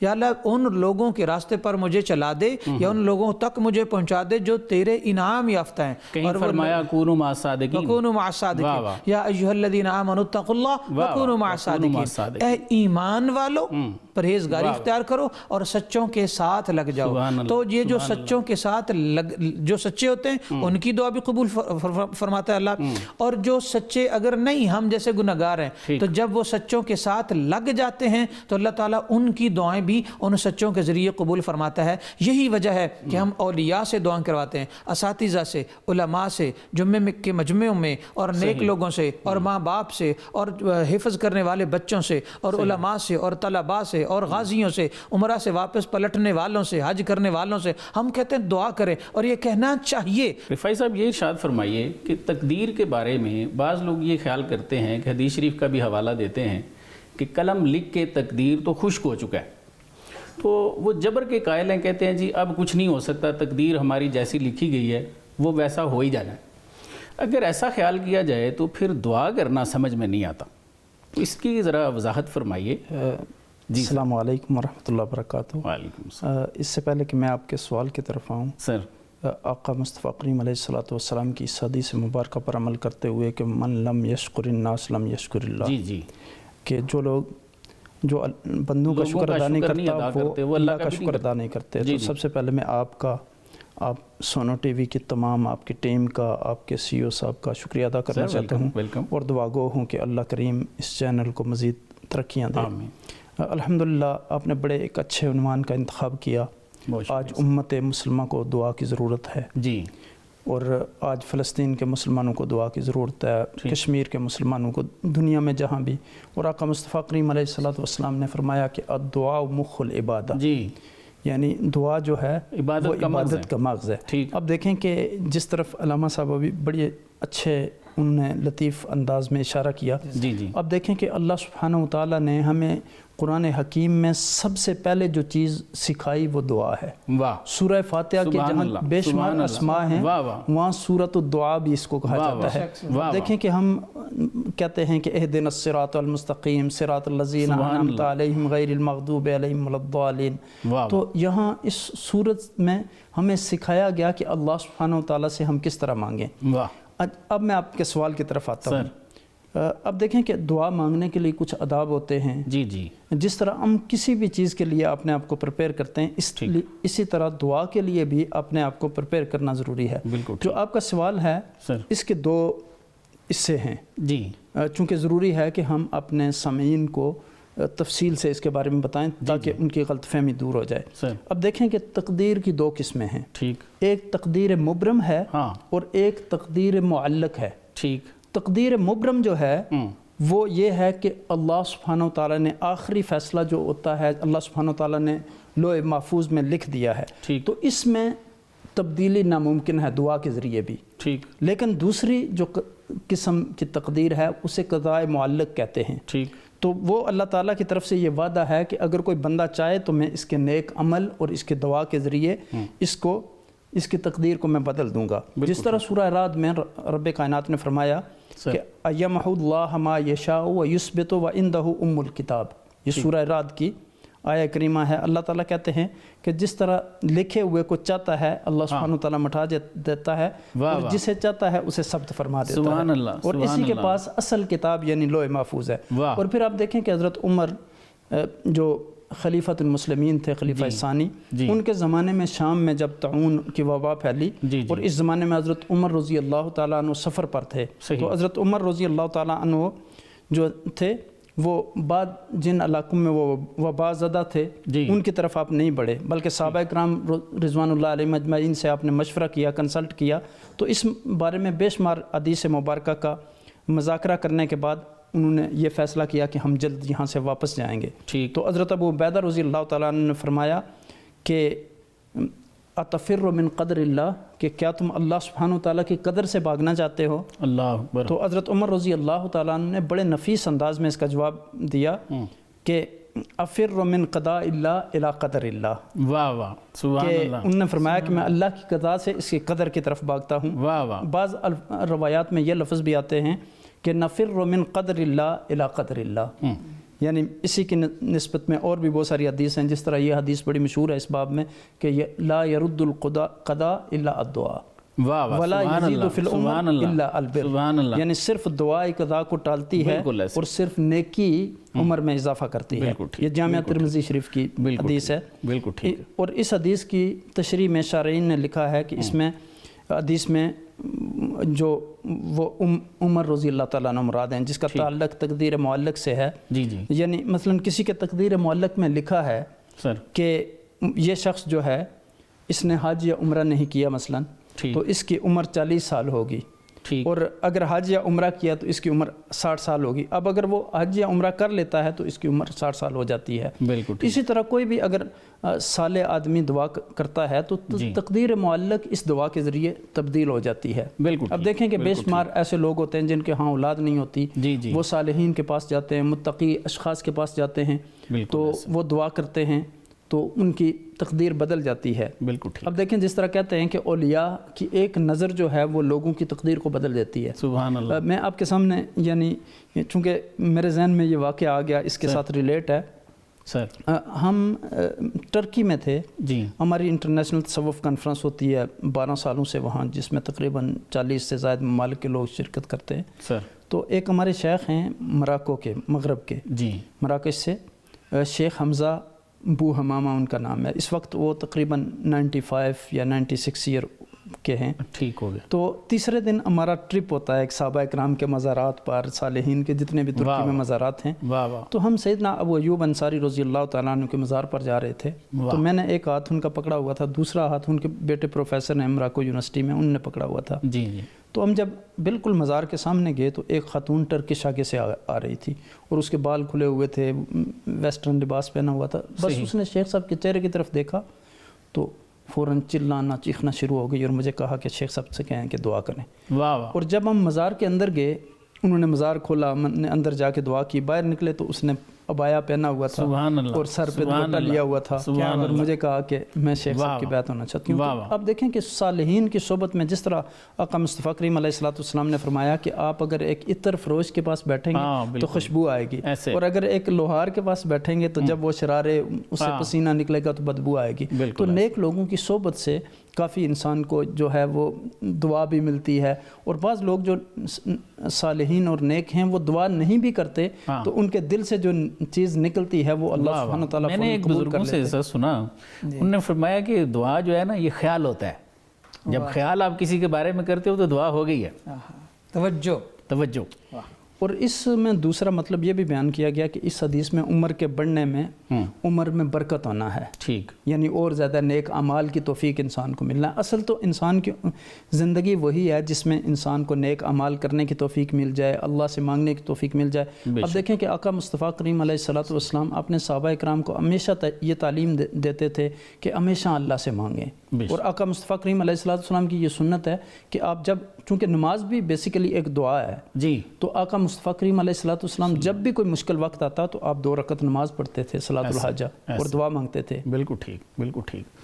یا اللہ ان لوگوں کے راستے پر مجھے چلا دے یا ان لوگوں تک مجھے پہنچا دے جو تیرے انعام یافتہ ہیں. کہیں فرمایا کونوا مع الصادقین، وکونوا مع الصادقین، یا ایھا الذین آمنوا اتقوا اللہ وکونوا مع الصادقین. اے ایمان والو پرہیزگاری اختیار کرو اور سچوں کے ساتھ لگ جاؤ. تو یہ جو سچوں کے ساتھ جو سچے ہوتے ہیں ان کی دعا بھی قبول فرماتا ہے اللہ. اور جو سچے اگر نہیں، ہم جیسے گناہگار ہیں، تو جب وہ سچوں کے ساتھ لگ جاتے ہیں تو اللہ تعالیٰ ان کی دعائیں بھی ان سچوں کے ذریعے قبول فرماتا ہے. یہی وجہ ہے کہ ہم اولیاء سے دعائیں کرواتے ہیں، اساتذہ سے، علماء سے، جمعے کے مجمعوں میں، اور نیک لوگوں سے، اور ماں باپ سے، اور حفظ کرنے والے بچوں سے، اور علماء سے، اور طلباء سے، اور غازیوں سے، عمرہ سے واپس پلٹنے والوں سے، حج کرنے والوں سے. ہم کہتے ہیں دعا کریں، اور یہ کہنا چاہیے. رفاعی صاحب یہ ارشاد فرمائیے کہ تقدیر کے بارے میں بعض لوگ یہ خیال کرتے ہیں کہ حدیث شریف کا بھی حوالہ دیتے ہیں کہ قلم لکھ کے تقدیر تو خشک ہو چکا ہے، تو وہ جبر کے قائل ہیں، کہتے ہیں جی اب کچھ نہیں ہو سکتا، تقدیر ہماری جیسی لکھی گئی ہے وہ ویسا ہو ہی جانا ہے. اگر ایسا خیال کیا جائے تو پھر دعا کرنا سمجھ میں نہیں آتا. اس کی ذرا وضاحت فرمائیے. جی السلام علیکم ورحمۃ اللہ وبرکاتہ. وعلیکم السلام. اس سے پہلے کہ میں آپ کے سوال کی طرف آؤں، سر آقا مصطفیٰ کریم علیہ الصلوۃ والسلام کی اس حدیث مبارکہ پر عمل کرتے ہوئے کہ من لم یشکر الناس لم یشکر اللہ، جی کہ جو لوگ جو بندوں کا شکر ادا نہیں کرتا وہ اللہ کا شکر ادا نہیں کرتے. تو سب سے پہلے میں آپ سونو ٹی وی کی تمام آپ کی ٹیم کا، آپ کے سی او صاحب کا شکریہ ادا کرنا چاہتا ہوں، اور دعا گو ہوں کہ اللہ کریم اس چینل کو مزید ترقیاں دے. الحمدللہ آپ نے بڑے ایک اچھے عنوان کا انتخاب کیا. آج امت مسلمہ کو دعا کی ضرورت ہے جی، اور آج فلسطین کے مسلمانوں کو دعا کی ضرورت ہے، کشمیر کے مسلمانوں کو، دنیا میں جہاں بھی. اور آقا مصطفیٰ کریم علیہ الصلوۃ والسلام نے فرمایا کہ الدعاء مخ العبادہ، جی یعنی دعا جو ہے وہ عبادت کا مغز ہے. اب دیکھیں کہ جس طرف علامہ صاحب ابھی بڑی اچھے انہوں نے لطیف انداز میں اشارہ کیا. جی اب دیکھیں کہ اللہ سبحانہ وتعالیٰ نے ہمیں قرآن حکیم میں سب سے پہلے جو چیز سکھائی وہ دعا ہے. سورہ فاتحہ کے جہاں بے شمار اسماء ہیں وہاں سورۃ الدعاء بھی اس کو کہا جاتا ہے. دیکھیں کہ ہم کہتے ہیں کہ اہدنا الصراط المستقیم صراط الذین انعمت علیہم غیر المغضوب علیہم ولا الضالین. تو یہاں اس سورت میں ہمیں سکھایا گیا کہ اللہ سبحانہ وتعالیٰ سے ہم کس طرح مانگیں. اب میں آپ کے سوال کی طرف آتا ہوں. اب دیکھیں کہ دعا مانگنے کے لیے کچھ آداب ہوتے ہیں. جی جس طرح ہم کسی بھی چیز کے لیے اپنے آپ کو پریپیئر کرتے ہیں، اسی طرح دعا کے لیے بھی اپنے آپ کو پریپیئر کرنا ضروری ہے. جو آپ کا سوال ہے اس کے دو حصے ہیں. جی چونکہ ضروری ہے کہ ہم اپنے سامعین کو تفصیل سے اس کے بارے میں بتائیں تاکہ ان کی غلط فہمی دور ہو جائے. اب دیکھیں کہ تقدیر کی دو قسمیں ہیں. ایک تقدیر مبرم ہے اور ایک تقدیر معلق ہے. تقدیر مبرم جو ہے وہ یہ ہے کہ اللہ سبحانہ وتعالیٰ نے آخری فیصلہ جو ہوتا ہے اللہ سبحانہ وتعالیٰ نے لوح محفوظ میں لکھ دیا ہے، تو اس میں تبدیلی ناممکن ہے دعا کے ذریعے بھی. لیکن دوسری جو قسم کی تقدیر ہے اسے قضاء معلق کہتے ہیں. تو وہ اللہ تعالیٰ کی طرف سے یہ وعدہ ہے کہ اگر کوئی بندہ چاہے تو میں اس کے نیک عمل اور اس کے دعا کے ذریعے اس کی تقدیر کو میں بدل دوں گا. جس طرح سورہ رعد میں رب کائنات نے فرمایا کہ اَیَمْحُ اللَّهُ مَا يَشَاءُ وَيُثْبِتُ وَعِندَهُ أُمُّ الْكِتَابِ. یہ سورہ رعد کی آیہ کریمہ ہے. اللہ تعالیٰ کہتے ہیں کہ جس طرح لکھے ہوئے کو چاہتا ہے اللہ سبحانہ وتعالیٰ مٹا دیتا ہے، اور جسے چاہتا ہے اسے ثبت فرما دیتا ہے، اور اسی کے پاس اصل کتاب یعنی لوح محفوظ ہے. اور پھر آپ دیکھیں کہ حضرت عمر جو خلیفۃ المسلمین تھے، خلیفہ ثانی، ان کے زمانے میں شام میں جب طاعون کی وبا پھیلی، اور اس زمانے میں حضرت عمر رضی اللہ تعالیٰ عنہ سفر پر تھے، تو حضرت عمر رضی اللہ تعالیٰ عنہ جو تھے وہ بعد جن علاقوں میں وہ وبا زدہ تھے ان کی طرف آپ نہیں بڑھے، بلکہ صحابہ کرام رضوان اللہ علیہ مجمعین سے آپ نے مشورہ کیا، کنسلٹ کیا. تو اس بارے میں بے شمار حدیث مبارکہ کا مذاکرہ کرنے کے بعد انہوں نے یہ فیصلہ کیا کہ ہم جلد یہاں سے واپس جائیں گے. تو حضرت ابو عبیدہ رضی اللہ تعالیٰ عنہ نے فرمایا کہ اتفر من قدر اللہ، کہ کیا تم اللہ سبحانہ وتعالیٰ کی قدر سے بھاگنا چاہتے ہو؟ اللہ اکبر. تو حضرت عمر رضی اللہ تعالیٰ عنہ نے بڑے نفیس انداز میں اس کا جواب دیا کہ افر من قضاء اللہ الی قدر اللہ. سبحان اللہ. انہوں نے فرمایا کہ میں اللہ کی قضاء سے اس کی قدر کی طرف بھاگتا ہوں. بعض روایات میں یہ لفظ بھی آتے ہیں کہ نفر من قدر اللہ الی قدر اللہ، یعنی اسی کی نسبت میں اور بھی بہت ساری حدیث ہیں، جس طرح یہ حدیث بڑی مشہور ہے اس باب میں کہ لا يرد القضاء الا الدعاء ولا يزيد في الامر الا البر، یعنی صرف دعائے قضاء کو ٹالتی ہے اور صرف نیکی عمر میں اضافہ کرتی ہے۔ یہ جامعہ ترمذی شریف کی حدیث ہے۔ بالکل ٹھیک۔ اور اس حدیث کی تشریح میں شارحین نے لکھا ہے کہ اس میں حدیث میں جو وہ عمر رضی اللہ تعالیٰ عنہ مراد ہیں، جس کا تعلق تقدیر معلق سے ہے۔ جی جی، یعنی مثلا کسی کے تقدیر معلق میں لکھا ہے کہ یہ شخص جو ہے اس نے حج یا عمرہ نہیں کیا مثلا، تو اس کی عمر 40 سال ہوگی، اور اگر حج یا عمرہ کیا تو اس کی عمر 60 سال ہوگی۔ اب اگر وہ حج یا عمرہ کر لیتا ہے تو اس کی عمر 60 سال ہو جاتی ہے۔ اسی طرح کوئی بھی اگر صالح آدمی دعا کرتا ہے تو تقدیر معلق اس دعا کے ذریعے تبدیل ہو جاتی ہے۔ اب دیکھیں کہ بے شمار ایسے لوگ ہوتے ہیں جن کے ہاں اولاد نہیں ہوتی، وہ صالحین کے پاس جاتے ہیں، متقی اشخاص کے پاس جاتے ہیں، تو وہ دعا کرتے ہیں تو ان کی تقدیر بدل جاتی ہے۔ بالکل ٹھیک۔ اب دیکھیں جس طرح کہتے ہیں کہ اولیاء کی ایک نظر جو ہے وہ لوگوں کی تقدیر کو بدل دیتی ہے۔ سبحان اللہ۔ میں آپ کے سامنے یعنی چونکہ میرے ذہن میں یہ واقعہ آ گیا، اس کے ساتھ ریلیٹ ہے۔ ہم ٹرکی میں تھے، ہماری انٹرنیشنل تصوف کانفرنس ہوتی ہے 12 سالوں سے وہاں، جس میں تقریباً 40 سے زائد ممالک کے لوگ شرکت کرتے ہیں۔ تو ایک ہمارے شیخ ہیں مراکو کے، مغرب کے، مراکش سے، شیخ حمزہ بو حمامہ ان کا نام ہے۔ اس وقت وہ تقریباً 95 یا 96 ایئر کے ہیں۔ ٹھیک ہو گیا۔ تو تیسرے دن ہمارا ٹرپ ہوتا ہے ایک صحابہ اکرام کے مزارات پر، صالحین کے جتنے بھی ترکی میں مزارات ہیں۔ تو ہم سیدنا ابو ایوب انصاری رضی اللہ تعالیٰ عنہ کے مزار پر جا رہے تھے۔ تو میں نے ایک ہاتھ ان کا پکڑا ہوا تھا، دوسرا ہاتھ ان کے بیٹے پروفیسر نے مراکو یونیورسٹی میں، ان نے پکڑا ہوا تھا۔ تو ہم جب بالکل مزار کے سامنے گئے تو ایک خاتون ٹرکش آگے سے آ رہی تھی، اور اس کے بال کھلے ہوئے تھے، ویسٹرن لباس پہنا ہوا تھا۔ بس اس نے شیخ صاحب کے چہرے کی طرف دیکھا تو فوراً چلانا چیخنا شروع ہو گئی، اور مجھے کہا کہ شیخ صاحب سے کہیں کہ دعا کریں۔ اور جب ہم مزار کے اندر گئے، انہوں نے مزار کھولا، ہم نے اندر جا کے دعا کی، باہر نکلے تو اس نے عبایا پہنا ہوا تھا اور سر پہ دوپٹہ لیا ہوا تھا، اور مجھے کہا کہ میں شیخ صاحب کی بیعت ہونا چاہتی ہوں۔ اب دیکھیں کہ صالحین کی صحبت میں جس طرح آقا مصطفیٰ کریم علیہ السلام نے فرمایا کہ آپ اگر ایک عطر فروش کے پاس بیٹھیں گے تو خوشبو آئے گی، اور اگر ایک لوہار کے پاس بیٹھیں گے تو جب وہ شرارے اس سے پسینہ نکلے گا تو بدبو آئے گی۔ تو نیک لوگوں کی صحبت سے کافی انسان کو جو ہے وہ دعا بھی ملتی ہے، اور بعض لوگ جو صالحین اور نیک ہیں وہ دعا نہیں بھی کرتے تو ان کے دل سے جو چیز نکلتی ہے وہ اللہ سبحانہ وتعالیٰ میں نے ایک بزرگوں سے ایسا سنا، انہوں نے فرمایا کہ دعا جو ہے نا یہ خیال ہوتا ہے، جب خیال آپ کسی کے بارے میں کرتے ہو تو دعا ہو گئی ہے۔ توجہ۔ اور اس میں دوسرا مطلب یہ بھی بیان کیا گیا کہ اس حدیث میں عمر کے بڑھنے میں عمر میں برکت ہونا ہے، ٹھیک، یعنی اور زیادہ نیک اعمال کی توفیق انسان کو ملنا ہے۔ اصل تو انسان کی زندگی وہی ہے جس میں انسان کو نیک اعمال کرنے کی توفیق مل جائے، اللہ سے مانگنے کی توفیق مل جائے۔ اب دیکھیں کہ آقا مصطفیٰ کریم علیہ السلام اپنے صحابہ اکرام کو ہمیشہ یہ تعلیم دیتے تھے کہ ہمیشہ اللہ سے مانگیں، اور آقا مصطفیٰ کریم علیہ السلام کی یہ سنت ہے کہ آپ جب، چونکہ نماز بھی بیسیکلی ایک دعا ہے، تو آقا مصطفیٰ کریم علیہ السلام جب بھی کوئی مشکل وقت آتا تو آپ 2 رکعت نماز پڑھتے تھے صلاۃ الحاجہ، اور دعا مانگتے تھے۔ بالکل ٹھیک، بالکل ٹھیک۔